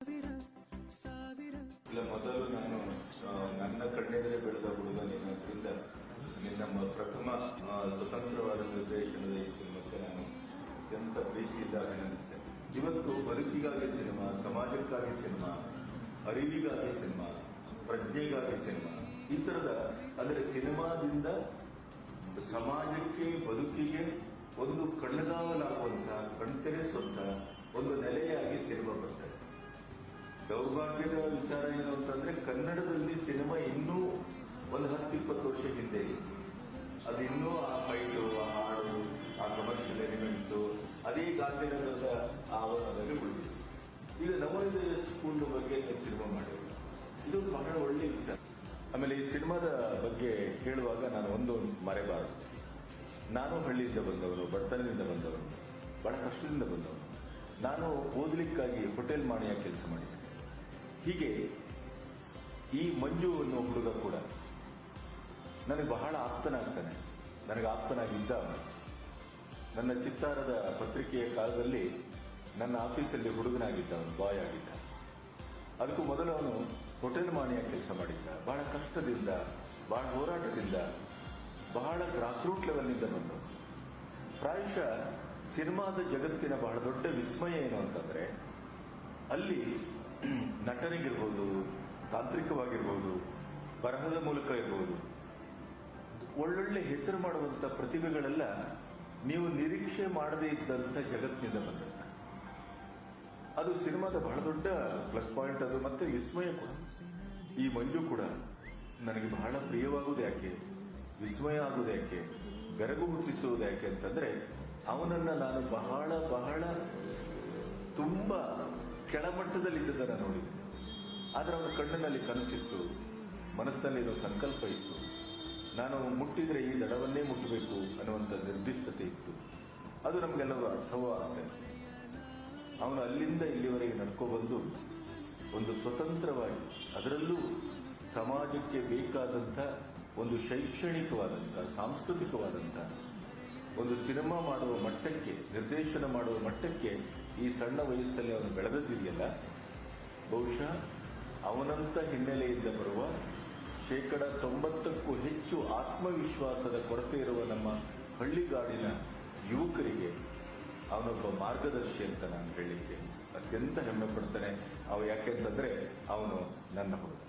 ಇಲ್ಲ, ಮೊದಲು ನಾನು ನನ್ನ ಕಣ್ಣೆದುರೇ ಬೆಳೆದ ಹುಡುಗ ನಿನ್ನದಿಂದ ನಿನ್ನ ಪ್ರಥಮ ಸ್ವತಂತ್ರವಾದ ನಿರ್ದೇಶನದ ಈ ಸಿನಿಮಾಕ್ಕೆ ನಾನು ಅತ್ಯಂತ ಪ್ರೀತಿಯಿಂದ ಅಭಿನಂದಿಸ್ತೇನೆ. ಇವತ್ತು ಬದುಕಿಗಾಗಿ ಸಿನಿಮಾ, ಸಮಾಜಕ್ಕಾಗಿ ಸಿನಿಮಾ, ಅರಿವಿಗಾಗಿ ಸಿನಿಮಾ, ಪ್ರಜ್ಞೆಗಾಗಿ ಸಿನಿಮಾ, ಈ ಥರದ ಅಂದರೆ ಸಿನಿಮಾದಿಂದ ಸಮಾಜಕ್ಕೆ, ಬದುಕಿಗೆ ಒಂದು ಕಣ್ಣಗಾವಲಾಗುವಂಥ, ಕಣ್ತೆರೆಸುವಂಥ ಒಂದು ನೆಲೆಯಾಗಿ ಸಿನಿಮಾ ಬರ್ತದೆ. ದೌರ್ಭಾಗ್ಯದ ವಿಚಾರ ಏನು ಅಂತಂದ್ರೆ, ಕನ್ನಡದಲ್ಲಿ ಸಿನಿಮಾ ಇನ್ನೂ ಒಂದು 10-20 ವರ್ಷ ಹಿಂದೆ ಅದು ಇನ್ನೂ ಆ ಫೈಟು, ಆ ಹಾಡು, ಆ ಕಮರ್ಷಿಯಲ್ ಎಲಿಮೆಂಟ್ಸು ಅದೇ ಗಾಂಧಿನಗರದ ಆವರಣದಲ್ಲಿ ಉಳಿದಿದೆ. ಈಗ ನವೋದಯ ಸ್ಕೂಲ್ ಬಗ್ಗೆ ಸಿನಿಮಾ ಮಾಡಿದ್ರು, ಇದು ಬಹಳ ಒಳ್ಳೆಯ ವಿಚಾರ. ಆಮೇಲೆ ಈ ಸಿನಿಮಾದ ಬಗ್ಗೆ ಹೇಳುವಾಗ ನಾನು ಒಂದು ಮರೆಬಾರದು. ನಾನು ಹಳ್ಳಿಯಿಂದ ಬಂದವನು, ಬಡತನದಿಂದ ಬಂದವನು, ಬಹಳ ಕಷ್ಟದಿಂದ ಬಂದವನು. ನಾನು ಓದಲಿಕ್ಕಾಗಿ ಹೋಟೆಲ್ ಮಾಣಿಯ ಕೆಲಸ ಮಾಡಿದ್ದೆ. ಹೀಗೆ ಈ ಮಂಜು ಅನ್ನೋ ಹುಡುಗ ಕೂಡ ನನಗೆ ಬಹಳ ಆಪ್ತನಾಗ್ತಾನೆ. ನನಗೆ ಆಪ್ತನಾಗಿದ್ದ ನನ್ನ ಚಿತ್ತಾರದ ಪತ್ರಿಕೆಯ ಕಾಲದಲ್ಲಿ ನನ್ನ ಆಫೀಸಲ್ಲಿ ಹುಡುಗನಾಗಿದ್ದ, ಅವನು ಬಾಯ್ ಆಗಿದ್ದ. ಅದಕ್ಕೂ ಮೊದಲು ಅವನು ಹೋಟೆಲ್ ಮಾಣಿಯ ಕೆಲಸ ಮಾಡಿದ್ದ. ಬಹಳ ಕಷ್ಟದಿಂದ, ಬಹಳ ಹೋರಾಟದಿಂದ, ಬಹಳ ಗ್ರಾಸ್ ರೂಟ್ ಲೆವೆಲ್ನಿಂದ ಬಂದವನು. ಪ್ರಾಯಶಃ ಸಿನಿಮಾದ ಜಗತ್ತಿನ ಬಹಳ ದೊಡ್ಡ ವಿಸ್ಮಯ ಏನು ಅಂತಂದ್ರೆ, ಅಲ್ಲಿ ನಟನೆಗಿರ್ಬೋದು, ತಾಂತ್ರಿಕವಾಗಿರ್ಬೋದು, ಬರಹದ ಮೂಲಕ ಇರ್ಬೋದು, ಒಳ್ಳೊಳ್ಳೆ ಹೆಸರು ಮಾಡುವಂಥ ಪ್ರತಿಭೆಗಳೆಲ್ಲ ನೀವು ನಿರೀಕ್ಷೆ ಮಾಡದೇ ಇದ್ದಂಥ ಜಗತ್ತಿನಿಂದ ಬಂದಂತ. ಅದು ಸಿನಿಮಾದ ಬಹಳ ದೊಡ್ಡ ಪ್ಲಸ್ ಪಾಯಿಂಟ್. ಅದು ಮತ್ತೆ ವಿಸ್ಮಯ ಕೂಡ. ಈ ಮಂಜು ಕೂಡ ನನಗೆ ಬಹಳ ಪ್ರಿಯವಾಗುವುದು ಯಾಕೆ, ವಿಸ್ಮಯ ಆಗುವುದು ಯಾಕೆ, ಬೆರಗು ಹುಟ್ಟಿಸುವುದು ಯಾಕೆ ಅಂತಂದ್ರೆ, ಅವನನ್ನ ನಾನು ಬಹಳ ಬಹಳ ತುಂಬಾ ಕೆಳಮಟ್ಟದಲ್ಲಿದ್ದದನ್ನು ನೋಡಿದ್ದೆ. ಆದರೆ ಅವನ ಕಣ್ಣಿನಲ್ಲಿ ಕನಸಿತ್ತು, ಮನಸ್ಸಿನಲ್ಲಿ ಏನೋ ಸಂಕಲ್ಪ ಇತ್ತು. ನಾನು ಮುಟ್ಟಿದ್ರೆ ಈ ದಡವನ್ನೇ ಮುಟ್ಟಬೇಕು ಅನ್ನುವಂಥ ನಿರ್ದಿಷ್ಟತೆ ಇತ್ತು. ಅದು ನಮಗೆಲ್ಲರೂ ಅರ್ಥವೂ ಆಗ್ತದೆ. ಅವನು ಅಲ್ಲಿಂದ ಇಲ್ಲಿವರೆಗೆ ನಡ್ಕೊಬಂದು ಒಂದು ಸ್ವತಂತ್ರವಾಗಿ, ಅದರಲ್ಲೂ ಸಮಾಜಕ್ಕೆ ಬೇಕಾದಂಥ ಒಂದು ಶೈಕ್ಷಣಿಕವಾದಂಥ, ಸಾಂಸ್ಕೃತಿಕವಾದಂಥ ಒಂದು ಸಿನಿಮಾ ಮಾಡುವ ಮಟ್ಟಕ್ಕೆ, ನಿರ್ದೇಶನ ಮಾಡುವ ಮಟ್ಟಕ್ಕೆ ಈ ಸಣ್ಣ ವಯಸ್ಸಲ್ಲಿ ಅವನು ಬೆಳೆದಿದೆಯಲ್ಲ, ಬಹುಶಃ ಅವನಂತ ಹಿನ್ನೆಲೆಯಿಂದ ಬರುವ 90%ಕ್ಕೂ ಹೆಚ್ಚು ಆತ್ಮವಿಶ್ವಾಸದ ಕೊರತೆ ಇರುವ ನಮ್ಮ ಹಳ್ಳಿಗಾಡಿನ ಯುವಕರಿಗೆ ಅವನೊಬ್ಬ ಮಾರ್ಗದರ್ಶಿ ಅಂತ ನಾನು ಹೇಳಲಿಕ್ಕೆ ಅತ್ಯಂತ ಹೆಮ್ಮೆ ಪಡ್ತೇನೆ. ಅವ ಯಾಕೆಂತಂದ್ರೆ ಅವನು ನನ್ನ ಹುಡುಗ.